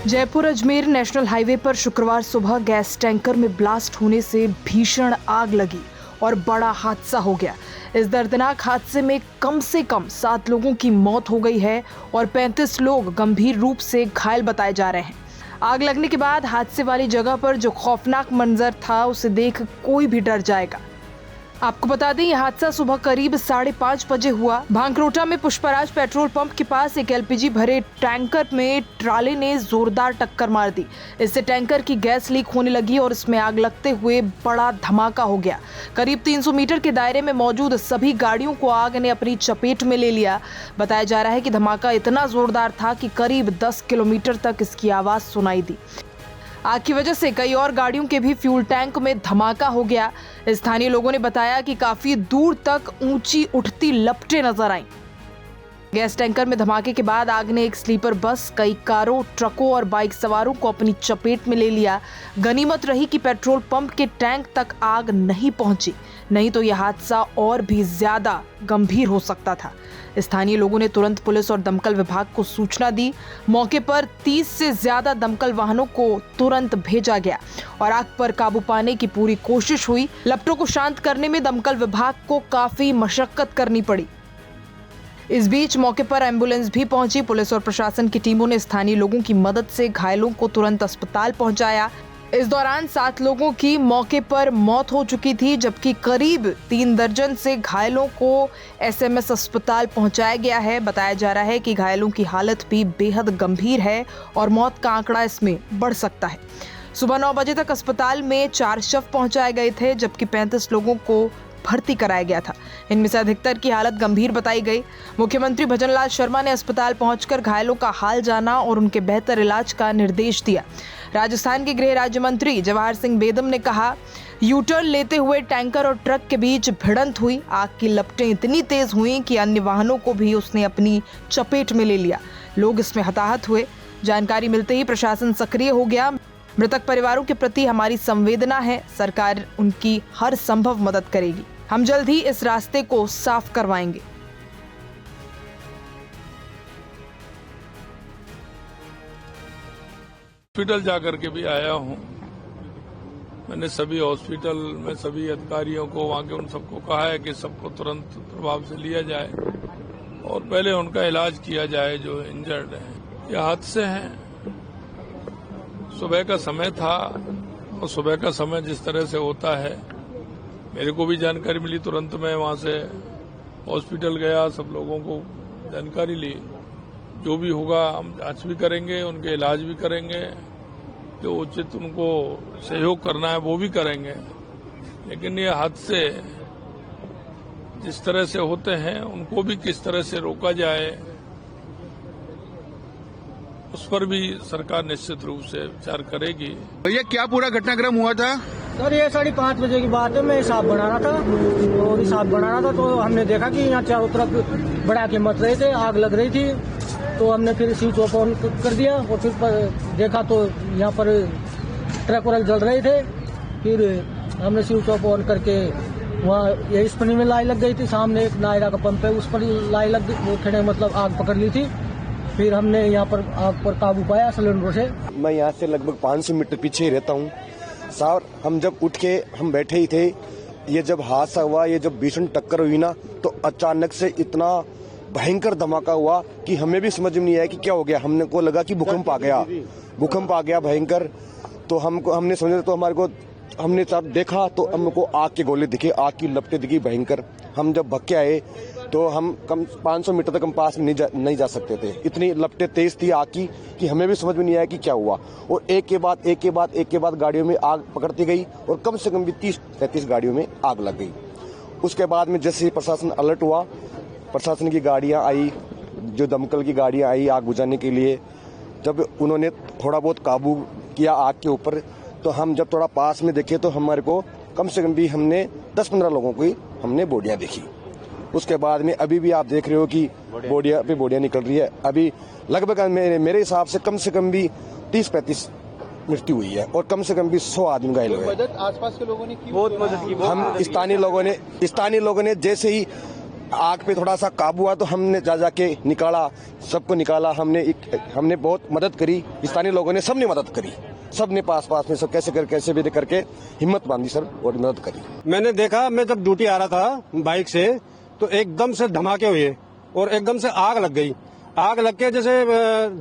Jaipur Ajmer national highway पर शुक्रवार सुबह गैस टैंकर में ब्लास्ट होने से भीषण आग लगी और बड़ा हादसा हो गया। इस दर्दनाक हादसे में कम से कम 7 लोगों की मौत हो गई है और 35 लोग गंभीर रूप से घायल बताए जा रहे हैं। आग लगने के बाद हादसे वाली जगह पर जो खौफनाक मंजर था उसे देख कोई भी डर जाएगा। आपको बता दें, यह हादसा सुबह करीब 5:30 बजे हुआ। भांकरोटा में पुष्पराज पेट्रोल पंप के पास एक एलपीजी भरे टैंकर में ट्राले ने जोरदार टक्कर मार दी। इससे टैंकर की गैस लीक होने लगी और इसमें आग लगते हुए बड़ा धमाका हो गया। करीब 300 मीटर के दायरे में मौजूद सभी गाड़ियों को आग ने अपनी चपेट में ले लिया। बताया जा रहा है कि धमाका इतना जोरदार था कि करीब 10 किलोमीटर तक इसकी आवाज सुनाई दी। आग की वजह से कई और गाड़ियों के भी फ्यूल टैंक में धमाका हो गया। स्थानीय लोगों ने बताया कि काफी दूर तक ऊंची उठती लपटें नजर आईं। गैस टैंकर में धमाके के बाद आग ने एक स्लीपर बस, कई कारों, ट्रकों और बाइक सवारों को अपनी चपेट में ले लिया। गनीमत रही कि पेट्रोल पंप के टैंक तक आग नहीं पहुंची, नहीं तो यह हादसा और भी ज्यादा गंभीर हो सकता था। स्थानीय लोगों ने तुरंत पुलिस और दमकल विभाग को सूचना दी। मौके पर 30 से ज्यादा दमकल वाहनों को तुरंत भेजा गया और आग पर काबू पाने की पूरी कोशिश हुई। लपटों को शांत करने में दमकल विभाग को काफी मशक्कत करनी पड़ी। इस बीच मौके पर एम्बुलेंस भी पहुंची। पुलिस और प्रशासन की टीमों ने स्थानीय लोगों की मदद से घायलों को तुरंत अस्पताल पहुंचाया। इस दौरान 7 लोगों की मौके पर मौत हो चुकी थी, जबकि करीब 3 दर्जन से घायलों को एसएमएस अस्पताल पहुंचाया गया है। बताया जा रहा है कि घायलों की हालत भी बेहद गंभीर है और मौत का आंकड़ा इसमें बढ़ सकता है। सुबह 9 बजे तक अस्पताल में 4 शव पहुंचाए गए थे, जबकि 35 लोगों को भर्ती कराया गया था। इनमें से अधिकतर की हालत गंभीर बताई गई। मुख्यमंत्री भजनलाल शर्मा ने अस्पताल पहुंचकर घायलों का हाल जाना और उनके बेहतर इलाज का निर्देश दिया। राजस्थान के गृह राज्य मंत्री जवाहर सिंह बेदम ने कहा, यूटर्न लेते हुए टैंकर और ट्रक के बीच भिड़ंत हुई। आग की लपटें इतनी तेज हुई कि अन्य वाहनों को भी उसने अपनी चपेट में ले लिया। लोग इसमें हताहत हुए। जानकारी मिलते ही प्रशासन सक्रिय हो गया। मृतक परिवारों के प्रति हमारी संवेदना है। सरकार उनकी हर संभव मदद करेगी। हम जल्द ही इस रास्ते को साफ करवाएंगे। हॉस्पिटल जाकर के भी आया हूं। मैंने सभी हॉस्पिटल में सभी अधिकारियों को, वहां के उन सबको कहा है कि सबको तुरंत प्रभाव से लिया जाए और पहले उनका इलाज किया जाए जो इंजर्ड हैं। ये हादसे हैं। सुबह का समय था और सुबह का समय जिस तरह से होता है, मेरे को भी जानकारी मिली, तुरंत मैं वहां से हॉस्पिटल गया, सब लोगों को जानकारी ली। जो भी होगा हम जांच भी करेंगे, उनके इलाज भी करेंगे, जो उचित उनको सहयोग करना है वो भी करेंगे। लेकिन ये हादसे जिस तरह से होते हैं उनको भी किस तरह से रोका जाए, उस पर भी सरकार निश्चित रूप से विचार करेगी। भैया, क्या पूरा घटनाक्रम हुआ था? सर, ये 5:30 बजे की बात है। मैं हिसाब बना रहा था और हिसाब बना रहा था तो हमने देखा कि यहाँ चारों तरफ बड़ा के मच रहे थे, आग लग रही थी। तो हमने फिर स्विच ऑफ ऑन कर दिया और फिर देखा तो यहाँ पर ट्रक वरक जल रहे थे। फिर हमने स्विच ऑफ ऑन करके वहाँ ये स्पनी में लाई लग गई थी। सामने एक नायरा का पंप है, उस पर लाई लग गई, वो खड़े मतलब आग पकड़ ली थी। फिर हमने यहाँ पर आग पर काबू पाया सिलेंडरों से। मैं यहाँ से लगभग 500 मीटर पीछे ही रहता हूँ। सर, हम जब उठ के हम बैठे ही थे, ये जब हादसा हुआ, ये जब भीषण टक्कर हुई ना, तो अचानक से इतना भयंकर धमाका हुआ कि हमें भी समझ में नहीं आया कि क्या हो गया। हमने को लगा कि भूकंप आ गया भयंकर। तो हमने समझा, तो हमारे को हमने देखा तो हमको आग के गोले दिखे, आग की लपटें दिखी भयंकर। हम जब भग के आए तो हम कम 500 मीटर तक हम पास में नहीं जा सकते थे। इतनी लपटें तेज थी आग की कि हमें भी समझ में नहीं आया कि क्या हुआ। और एक के बाद गाड़ियों में आग पकड़ती गई और कम से कम भी 30-35 गाड़ियों में आग लग गई। उसके बाद में जैसे प्रशासन अलर्ट हुआ, प्रशासन की गाड़ियां आई, जो दमकल की गाड़ियां आई आग बुझाने के लिए। जब उन्होंने थोड़ा बहुत काबू किया आग के ऊपर, तो हम जब थोड़ा पास में देखे तो हमारे को कम से कम भी हमने 10-15 लोगों की हमने बॉडियां देखी। उसके बाद में अभी भी आप देख रहे हो कि बॉडियां निकल रही है। अभी लगभग मेरे हिसाब से कम भी 30-35 मृत्यु हुई है और कम से कम भी 100 आदमी घायल हुए। आसपास के लोगों ने बहुत मदद की। हम स्थानीय लोगों ने जैसे ही आग पे थोड़ा सा काबू हुआ तो हमने जा जाके निकाला, सबको निकाला। हमने बहुत मदद करी, स्थानीय लोगों ने सबने मदद करी, सबने पास में सब कैसे भी करके हिम्मत बांधी सर और मदद करी। मैंने देखा, मैं जब ड्यूटी आ रहा था बाइक से तो एकदम से धमाके हुए और एकदम से आग लग गई। आग लग के जैसे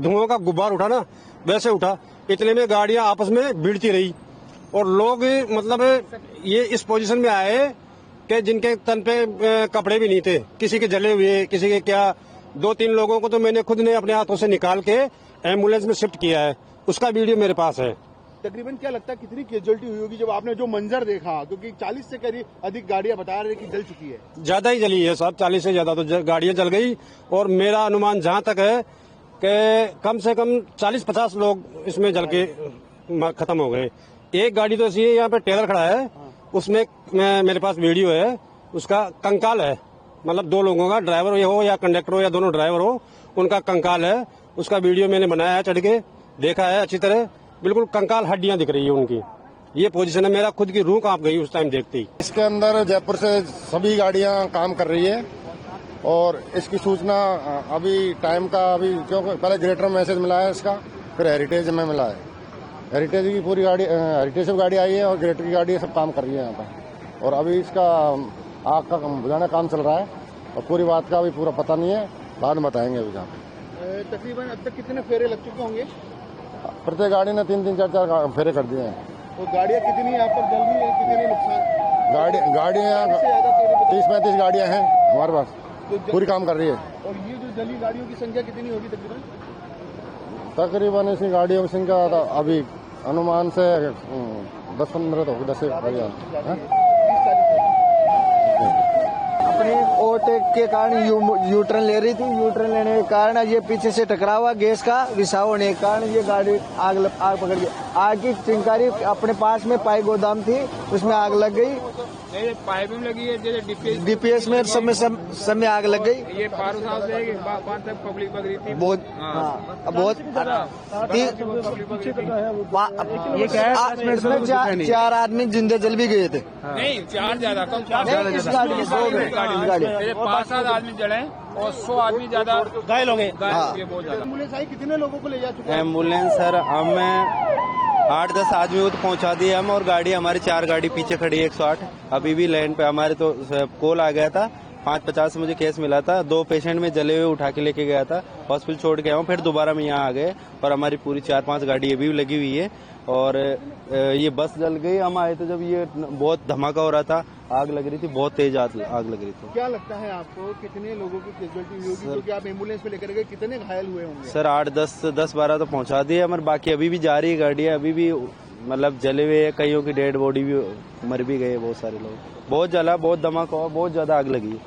धुआं का गुब्बार उठा ना वैसे उठा। इतने में गाड़ियां आपस में भिड़ती रही और लोग मतलब ये इस पोजीशन में आए कि जिनके तन पे कपड़े भी नहीं थे, किसी के जले हुए, किसी के क्या। 2-3 लोगों को तो मैंने खुद ने अपने हाथों से निकाल के एम्बुलेंस में शिफ्ट किया है, उसका वीडियो मेरे पास है। तकरीबन क्या लगता है कितनी कैजुअलिटी हुई होगी जब आपने जो मंजर देखा, क्योंकि 40 से करीब अधिक गाड़ियां बता रहे कि जल चुकी है? ज्यादा ही जली है साहब, 40 से ज्यादा तो गाड़ियां जल गई। और मेरा अनुमान जहां तक है कि कम से कम 40-50 लोग इसमें जल के खत्म हो गए। एक गाड़ी तो ऐसी है, यहाँ पे टेलर खड़ा है, उसमें मेरे पास वीडियो है, उसका कंकाल है, मतलब 2 लोगों का, ड्राइवर हो या कंडक्टर हो या दोनों ड्राइवर हो, उनका कंकाल है। उसका वीडियो मैंने बनाया है, चढ़ के देखा है अच्छी तरह, बिल्कुल कंकाल हड्डियां दिख रही है उनकी। ये पोजीशन है, मेरा खुद की रूह कांप गई उस टाइम देखते ही। इसके अंदर जयपुर से सभी गाड़ियां काम कर रही है और इसकी सूचना अभी टाइम का क्योंकि पहले ग्रेटर में मैसेज मिला है इसका, फिर हेरिटेज में मिला है। हेरिटेज की पूरी गाड़ी, हेरिटेज की गाड़ी आई है और ग्रेटर की गाड़ी सब काम कर रही है यहाँ पर। और अभी इसका आग का बुझाने काम चल रहा है और पूरी बात का अभी पूरा पता नहीं है, बाद में बताएंगे अभी जहाँ पे। तकरीबन अब तक कितने फेरे लग चुके होंगे? प्रत्येक गाड़ी ने 3-3, 4-4 फेरे कर दिए हैं। तो गाड़ियाँ कितनी यहाँ पर जल रही है, कितने नुकसान? गाड़ियाँ 30-35 गाड़ियाँ हैं हमारे पास, तो पूरी काम कर रही है। और ये जो जली गाड़ियों की संख्या कितनी होगी तकरीबन? तकरीबन इसी गाड़ियों की संख्या अभी अनुमान से 10-15 तो होगी, 10 गाड़ियाँ। अपने ओवरटेक के कारण यू टर्न ले रही थी, यू टर्न लेने के कारण ये पीछे से टकरावा, गैस का रिसाव होने के कारण ये गाड़ी आग पकड़ गई। आग की चिंगारी अपने पास में पाई गोदाम थी, उसमें आग लग गई। पाइप में लगी है, जैसे डीपीएस में सब में आग लग गई। ये पारो साहब से तक पब्लिक पक रही थी बहुत। ये 4 आदमी जिंदे जल भी गए थे। नहीं, 4 ज्यादा कम, 5-7 आदमी जले और 100 आदमी ज्यादा घायल हो गए। बहुत ज्यादा। एम्बुलेंस आई, कितने लोगों को ले जा चुके हैं? एम्बुलेंस सर हमें 8-10 आदमी को तो पहुंचा दिए हम, और गाड़ी हमारी 4 गाड़ी पीछे खड़ी है 108। अभी भी लाइन पे हमारे तो कॉल आ गया था, 5:50 से मुझे केस मिला था, 2 पेशेंट में जले हुए उठा के लेके गया था, हॉस्पिटल छोड़ के आया हूँ, फिर दोबारा में यहाँ आ गए और हमारी पूरी 4-5 गाड़ी अभी भी लगी हुई है। और ये बस जल गई। हम आए थे जब ये बहुत धमाका हो रहा था, आग लग रही थी, बहुत तेज आग लग रही थी। क्या लगता है आपको कितने लोगों की कैजुअलिटी हुई होगी, क्योंकि आप एम्बुलेंस पे लेकर गए, कितने घायल हुए होंगे? सर 8-10-12 तो पहुंचा दिए हमारे, बाकी अभी भी जा रही है गाड़ियाँ, अभी भी मतलब जले हुए है, कईयों की डेड बॉडी भी मर भी गए, बहुत सारे लोग। बहुत जला, बहुत धमाका हुआ, बहुत ज्यादा आग लगी।